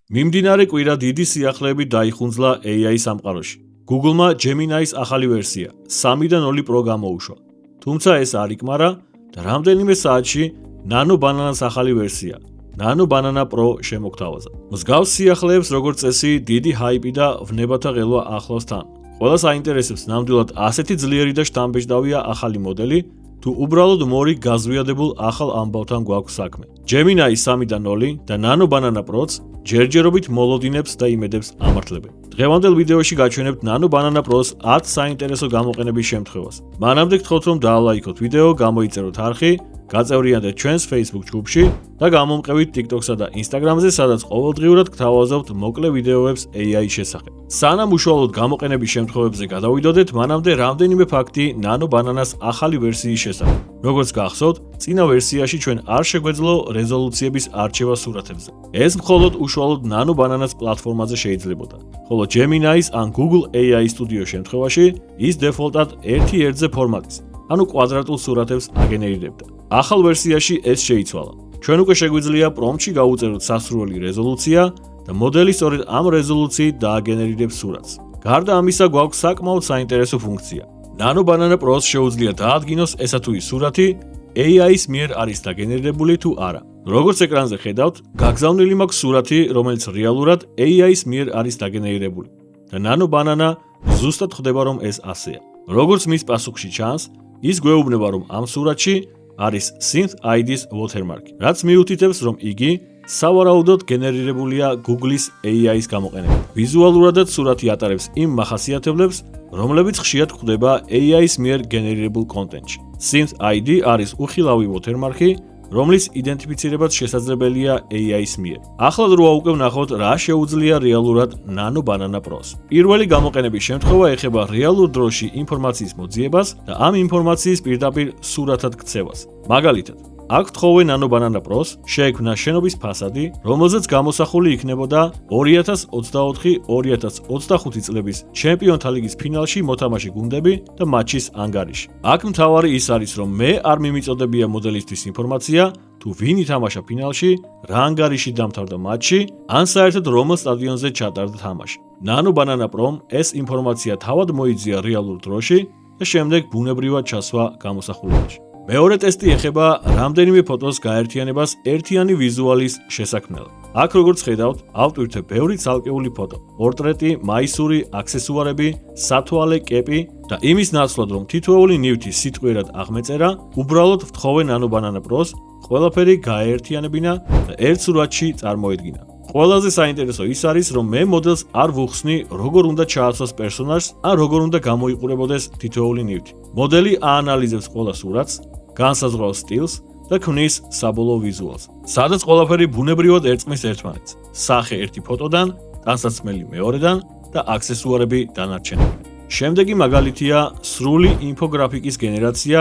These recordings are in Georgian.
მიმდინარე კვირა დიდი სიახლეებით დაიხუნძლა AI სამყაროში. Google-მა Gemini-ის ახალი ვერსია 3.0 Pro გამოუშვა. თუმცა ეს არ იკმარა და რამდენიმე საათში Nano Banana-ს ახალი ვერსია Nano Banana Pro შემოგთავაზა. მსგავს სიახლეებს როგორც წესი დიდი ჰაიპი და ვნებათა ღელვა ახლავს თან. ყველას აინტერესებს ნამდვილად ასეთი ძლიერი და შთამბეჭდავია ახალი მოდელი, თუ უბრალოდ მორი გაზვიადებულ ახალ ამბავთან გვაქვს საქმე. Gemini 3.0 და Nano Banana Pro-ც ჯერჯერობით მოლოდინებს და იმედებს ამართლებენ. დღევანდელ ვიდეოში გაჩვენებთ Nano Banana Pro-ს 10 საინტერესო გამოყენების შემთხვევას. მანამდე გთხოვთ რომ დაალაიქოთ ვიდეო, გამოიწეროთ არხი, გაწევრიანდეთ ჩვენს Facebook ჯგუფში და გამომყევით TikTok-სა და Instagram-ზე, სადაც ყოველდღიურად გთავაზობთ მოკლე ვიდეოებს AI-ის შესახებ. სანამ უშუალოდ გამოყენების შემთხვევებზე გადავიდოდეთ, მანამდე რამდენიმე ფაქტი Nano Banana-ს ახალი ვერსიის შესახებ. როგორც გახსოვთ, წინა ვერსიაში ჩვენ არ შეგვეძლო რეზოლუციების არჩევა სურათებზე. ეს მხოლოდ უშუალოდ Nano Banana-ს პლატფორმაზე შეიძლებოდა. ხოლო Gemini-ის ან Google AI Studio შემთხვევაში ის დეფოლტად 1:1 ფორმატის, ანუ კვადრატულ სურათებს აგენერირებდა. ახალ ვერსიაში ეს შეიცვალა. ჩვენ უკვე შეგვიძლია პრომპტში გავუწეროთ სასურველი რეზოლუცია და მოდელი სწორედ ამ რეზოლუციით დააგენერირებს სურათს. გარდა ამისა, გვაქვს საკმაოდ საინტერესო ფუნქცია. Nano Banana Pro-ს შეუძლია დაადგინოს ესა თუ ის სურათი AI-ის მიერ არის დაგენერირებული თუ არა. როგორც ეკრანზე ხედავთ, გაგზავნილი მაქვს სურათი, რომელიც რეალურად AI-ის მიერ არის დაგენერირებული და Nano Banana ზუსტად ხვდება, რომ ეს ასეა. როგორც მის პასუხში ჩანს, ის გვეუბნება, რომ ამ სურათში არის Synth ID-ს watermark, რაც მიუთითებს, რომ იგი სავარაუდოდ გენერირებულია Google-ის AI-ის გამოყენებით. ვიზუალურადაც სურათი ატარებს იმ მახასიათებლებს, რომლებიც ხშირად გვხვდება AI-ის მიერ გენერირებულ კონტენტში. Synth ID არის უხილავი watermark-ი, რომლის იდენტიფიცირებაც შესაძლებელია AI-ის მიერ. ახლა დრო უკვე ვნახოთ, რა შეუძლია რეალურად Nano Banana Pro-ს. პირველი გამოყენების შემთხვევა ეხება რეალურ დროში ინფორმაციის მოძიებას და ამ ინფორმაციის პირდაპირ სურათად ქცევას. მაგალითად, აქ ვთხოვე Nano Banana Pro-ს შეექმნა შენობის ფასადი, რომელზეც გამოსახული იქნებოდა 2024-2025 წლების ჩემპიონთა ლიგის ფინალში მოთამაშე გუნდები და მატჩის ანგარიში. აქ მთავარი ის არის, რომ მე არ მიმიწოდებია მოდელისთვის ინფორმაცია, თუ ვინ ითამაშა ფინალში, რა ანგარიში დამთავრდა მატჩი, ან საერთოდ რომელ სტადიონზე ჩატარდა თამაში. Nano Banana Pro-მ ეს ინფორმაცია თავად მოიძია რეალურ დროში და შემდეგ ბუნებრივად ჩასვა გამოსახულებაში. მეორე ტესტი ეხება რამდენიმე ფოტოს გაერთიანებას ერთიანი ვიზუალის შესაქმნელად. აქ როგორც ხედავთ, ავტვირთებ ბევრი ცალკეული ფოტო, პორტრეტი, მაისური, აქსესუარები, სათვალე, კეპი და იმის ნაცვლად, რომ თითოეული ნივთი სიტყვიერად აღმეწერა, უბრალოდ ვთხოვე Nano Banana Pro-ს ყველაფერი გაეერთიანებინა და ერთ სურათში წარმოედგინა. ყველაზე საინტერესო ის არის, რომ მე მოდელს არ ვუხსნი, როგორ უნდა ჩააცვას პერსონაჟს, ან როგორ უნდა გამოიყურებოდეს თითოეული ნივთი. მოდელი აანალიზებს ყველა სურათს, განსაზღვრავს სტილს და ქმნის საბოლოო ვიზუალს, სადაც ყველაფერი ბუნებრივად ერწყმის ერთმანეთს. სახე ერთი ფოტოდან, ტანსაცმელი მეორედან და აქსესუარები დანარჩენებიდან. შემდეგი მაგალითია სრული ინფოგრაფიკის გენერაცია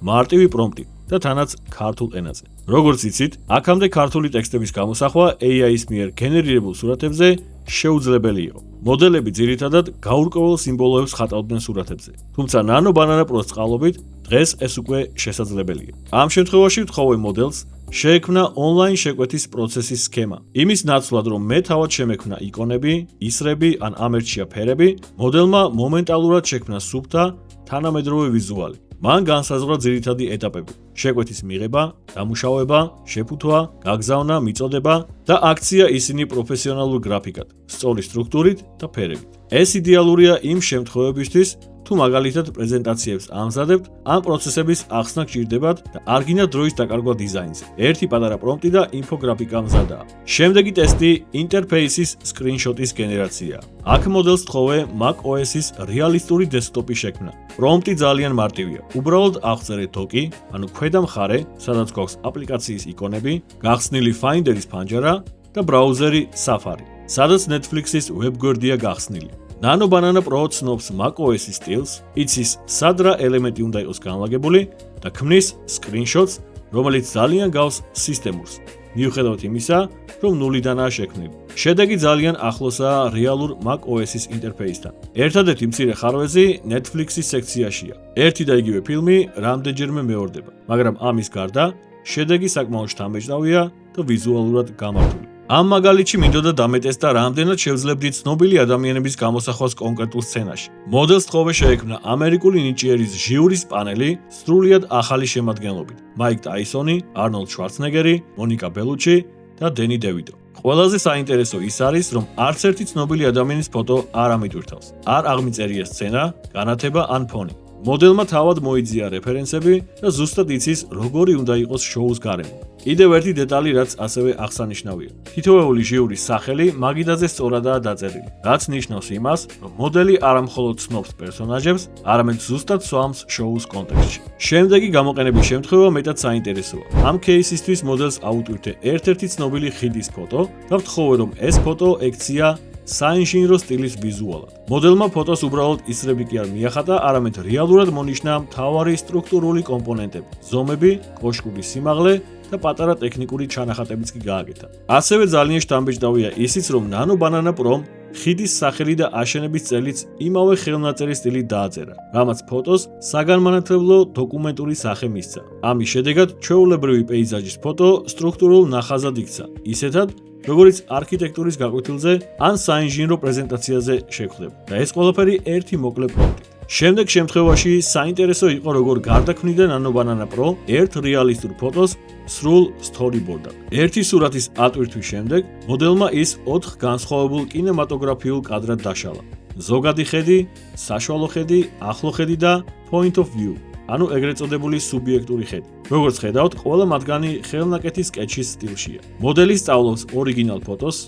მარტივი პრომპტით და თანაც ქართულ ენაზე. როგორც იცით, აქამდე ქართული ტექსტების გამოსახვა AI-ის მიერ გენერირებულ სურათებზე შეუძლებელი იყო. მოდელები ძირითადად გაურკვეველ სიმბოლოებს ხატავდნენ სურათებზე. თუმცა Nano Banana Pro-ს წყალობით დღეს ეს უკვე შესაძლებელია. ამ შემთხვევაში ვთხოვე მოდელს შეექმნა ონლაინ შეკვეთის პროცესის სქემა. იმის ნაცვლად, რომ მე თავად შემექმნა იკონები, ისრები ან ამერჩია ფერები, მოდელმა მომენტალურად შექმნა სუფთა თანამედროვე ვიზუალი. მან განსაზღვრა ძირითადი ეტაპები: შეკვეთის მიღება, დამუშავება, შეფუთვა, გაგზავნა, მიწოდება და აქცია ისინი პროფესიონალურ გრაფიკად, სწორი სტრუქტურით და ფერებით. ეს იდეალურია იმ შემთხვევებისთვის, თუ მაგალითად პრეზენტაციებს ამზადებთ, ამ პროცესების ახსნა გჭირდებათ და არ გინდა დროის დაკარგვა დიზაინზე. ერთი პატარა პრომპტი და ინფოგრაფიკა მზადაა. შემდეგი ტესტი ინტერფეისის სკრინშოტის გენერაცია. აქ მოდელს თხოვე Mac OS-ის რეალისტური დესკტოპი შექმნა. პრომპტი ძალიან მარტივია. უბრალოდ აღწერე დოკი, ანუ ქვედა მხარე, სადაც გვაქვს აპლიკაციის იკონები, გახსნილი Finder-ის ფანჯარა და ბრაუზერი Safari, სადაც Netflix-ის ვებგვერდია გახსნილი. Nano Banana Pro ცნობს Mac OS-ის სტილს, იცის სად რა ელემენტი უნდა იყოს განლაგებული და ქმნის სკრინშოტს, რომელიც ძალიან გავს სისტემურს. მიუხედავად იმისა, რომ ნულიდანაა შექმნილი. შედეგი ძალიან ახლოსაა რეალურ Mac OS-ის ინტერფეისთან. ერთადერთი მცირე ხარვეზი Netflix-ის სექციაშია. ერთი და იგივე ფილმი რამდენჯერმე მეორდება, მაგრამ ამის გარდა შედეგი საკმაოდ შთამბეჭდავია და ვიზუალურად გამართული. ამ მაგალითში მინდოდა დამეტესდა რამდენად შევძლებდით ცნობილი ადამიანების გამოსახვას კონკრეტულ სცენაში. მოდელს თხოვე შეექმნა ამერიკული ნიჭიერის ჟიურის პანელი სრულიად ახალი შემადგენლობით: მაიკ ტაისონი, არნოლდ შვარცნეგერი, მონიკა ბელუჩი და დენი დევიდო. ყველაზე საინტერესო ის არის, რომ არც ერთი ცნობილი ადამიანის ფოტო არ ამიტვირთავს. არ აღმიწერია სცენა, განათება ან ფონი. მოდელმა თავად მოიძია რეფერენსები და ზუსტად იცის, როგორი უნდა იყოს შოუს გარემო. კიდევ ერთი დეტალი, რაც ასევე აღსანიშნავია. თითოეული ჟიურის სახელი მაგიდაზე სწორადაა დაწერილი, რაც ნიშნავს იმას, რომ მოდელი არამხოლოდ ცნობს პერსონაჟებს, არამედ ზუსტად სვამს შოუს კონტექსტში. შემდეგი გამოყენების შემთხვევა მეტად საინტერესოა. ამ кейსისთვის მოდელს აუტვირთე ერთ-ერთი ცნობილი ხიდის ფოტო და ვთხოვე, რომ ეს ფოტო ექცია საინჟინრო სტილის ვიზუალად. მოდელმა ფოტოს უბრალოდ ისრები კი არ მიახატა, არამედ რეალურად მონიშნა მთავარი სტრუქტურული კომპონენტები, ზომები, კოშკური სიმაღლე და პატარა ტექნიკური ჩანახატებიც კი გააკეთა. ასევე ძალიან შთამბეჭდავია ისიც, რომ Nano Banana Pro ხიდის სახელი და აშენების წელიც იმავე ხელნაწერი სტილით დააწერა, რამაც ფოტოს საგანმანათლებლო დოკუმენტური სახე მისცა. ამის შედეგად ჩვეულებრივი პეიზაჟის ფოტო სტრუქტურულ ნახაზად იქცა, ისეთად, როგორც არქიტექტურის გაკვეთილზე ან საინჟინრო პრეზენტაციაზე შეხვდება და ეს ყველაფერი ერთი მოკლე პრომპტით. შემდეგ შემთხვევაში საინტერესო იყო, როგორ გარდაქმნიდა Nano Banana Pro ერთ რეალისტურ ფოტოს სრულ სტორიბორდად. ერთი სურათის ატვირთვის შემდეგ მოდელმა ის 4 განსხვავებულ კინემატოგრაფიულ კადრად დაშალა: ზოგადი ხედი, საშუალო ხედი, ახლო ხედი და point of view, ანუ ეგრეთ წოდებული სუბიექტური ხედი. როგორც ხედავთ, ყველა მათგანი ხელნაკეთის სკეჩის სტილშია. მოდელი სწავლობს ორიგინალ ფოტოს,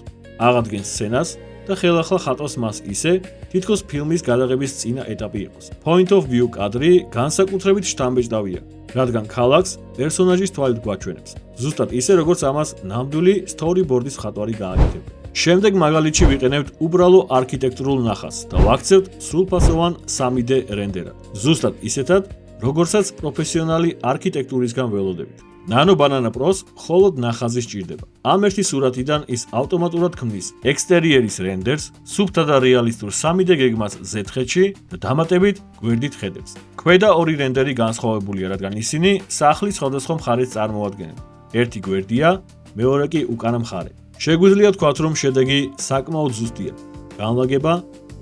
აღადგენს სცენას და ხელახლა ხატავს მას ისე, თითქოს ფილმის გადაღების წინა ეტაპი იყოს. Point of view კადრი განსაკუთრებით შთამბეჭდავია, რადგან ქალაქს პერსონაჟის თვალით გვაჩვენებს, ზუსტად ისე, როგორც ამას ნამდვილი სტორიბორდის მხატვარი გააკეთებდა. შემდეგ მაგალითში ვიყენებთ უბრალო არქიტექტურულ ნახაზს და ვაქცევთ სრულფასოვან 3D რენდერად, ზუსტად ისეთად, როგორცაც პროფესიონალი არქიტექტურისგან ველოდებით. Nano Banana Pro-ს მხოლოდ ნახაზი სჭირდება. ამ ერთი სურათიდან ის ავტომატურად ქმნის ექსტერიერის რენდერს, სუფთა და რეალისტურ 3D გეგმას ზეთხეთში და დამატებით გვერდით ხედებს. ქვედა ორი რენდერი განსხვავებულია, რადგან ისინი სახლის სხვადასხვა მხარეს წარმოადგენენ. ერთი გვერდია, მეორე კი უკანა მხარე. შეგვიძლია ვთქვათ, რომ შედეგი საკმაოდ ზუსტია. განლაგება,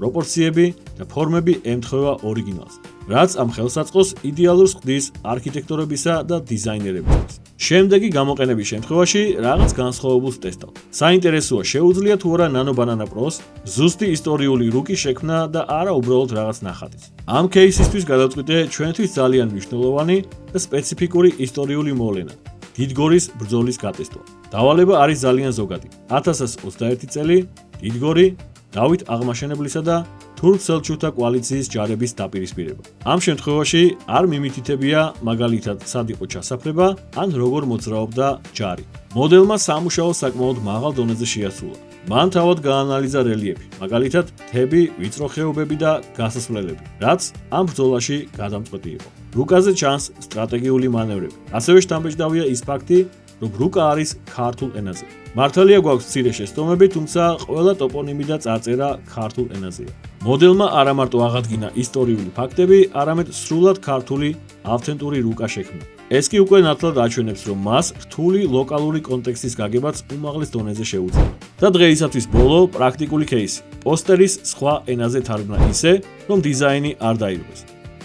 პროპორციები და ფორმები ემთხვევა ორიგინალს, რაც ამ ხელსაწყოს იდეალურს ხდის არქიტექტორებისა და დიზაინერებისთვის. შემდეგი გამოყენების შემთხვევაში რაღაც განსხვავებულს ტესტავთ. საინტერესოა, შეუძლია თუ არა Nano Banana Pro-ს ზუსტი ისტორიული რუკი შექმნა და არა უბრალოდ რაღაც ნახატის. ამ кейსისთვის გადავწყვიტე ჩვენთვის ძალიან მნიშვნელოვანი და სპეციფიკური ისტორიული მოვლენა: დიდგორის ბრძოლის გატესტვა. დავალება არის ძალიან ზოგადი. 1021 წელი, დიდგორი, დავით აღმაშენებლისა და თურქ-სელჩუკთა კოალიციის ჯარების დაპირისპირება. ამ შემთხვევაში არ მიმითითებია მაგალითად სად იყო ჩასაფრება ან როგორ მოძრაობდა ჯარი. მოდელმა სამუშაო საკმაოდ მაღალ დონეზე შეასრულა. მან თავად გაანალიზა რელიეფი, მაგალითად მთები, ვიწრო ხეობები და გასასვლელები, რაც ამ ბრძოლაში გადამწყვეტი იყო. რუკაზე ჩანს სტრატეგიული მანევრები. ასევე შთამბეჭდავია ის ფაქტი, რომ რუკა არის ქართულ ენაზე. მართალია გვაქვს მცირე შეცდომები, თუმცა ყველა ტოპონიმი და წარწერა ქართულ ენაზეა. მოდელმა არა მარტო აღადგინა ისტორიული ფაქტები, არამედ სრულად ქართული ავთენტური რუკა შექმნა. ეს კი უკვე ნათლად აჩვენებს, რომ მას რთული ლოკალური კონტექსტის გაგებაც უმაღლეს დონეზე შეუძლია. და დღეისათვის ბოლო პრაქტიკული кейსი. პოსტერის სხვა ენაზე თარგმნა ისე, რომ დიზაინი არ დაირღვეს.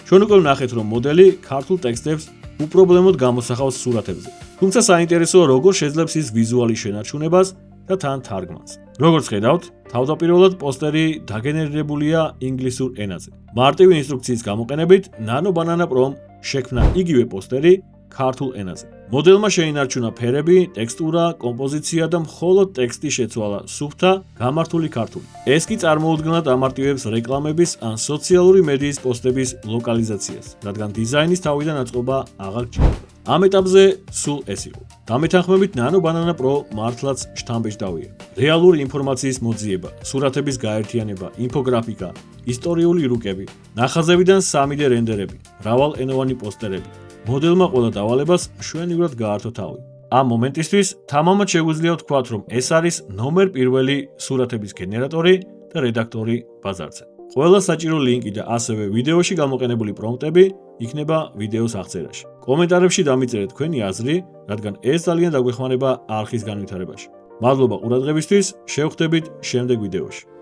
ჩვენ უკვე ვნახეთ, რომ მოდელი ქართულ ტექსტებს უპრობლემოდ გამოსახავს სურათებზე. თუმცა საინტერესოა, როგორ შეძლებს ის ვიზუალის შენარჩუნებას და თან თარგმანს. როგორც ხედავთ, თავდაპირველად პოსტერი დაგენერირებულია ინგლისურ ენაზე. მარტივი ინსტრუქციის გამოყენებით Nano Banana Pro-მ შექმნა იგივე პოსტერი ქართულ ენაზე. მოდელმა შეინარჩუნა ფერები, ტექსტურა, კომპოზიცია და მხოლოდ ტექსტი შეცვალა სუფთა, გამართული ქართული. ეს კი წარმოუდგენლად ამარტივებს რეკლამების ან სოციალური მედიის პოსტების ლოკალიზაციას, რადგან დიზაინის თავიდან აწყობა აღარ გჭირდება. ამ ეტაპზე სულ ეს იყო. დამეთანხმებით Nano Banana Pro მართლაც შთამბეჭდავია. რეალური ინფორმაციის მოძიება, სურათების გაერთიანება, ინფოგრაფიკა, ისტორიული რუკები, ნახაზებიდან 3D რენდერები, მრავალენოვანი პოსტერები. მოდელმა ყველა დავალებას მშვენივრად გაართო თავი. ამ მომენტისთვის თამამად შეგვიძლია ვთქვათ, რომ ეს არის ნომერ პირველი სურათების გენერატორი და რედაქტორი ბაზარზე. ყველა საჭირო ლინკი და ასევე ვიდეოში გამოყენებული პრომპტები იქნება ვიდეოს აღწერაში. კომენტარებში დამიწერეთ თქვენი აზრი, რადგან ეს ძალიან დაგვეხმარება არხის განვითარებაში. მადლობა ყურადღებისთვის, შევხვდებით შემდეგ ვიდეოში.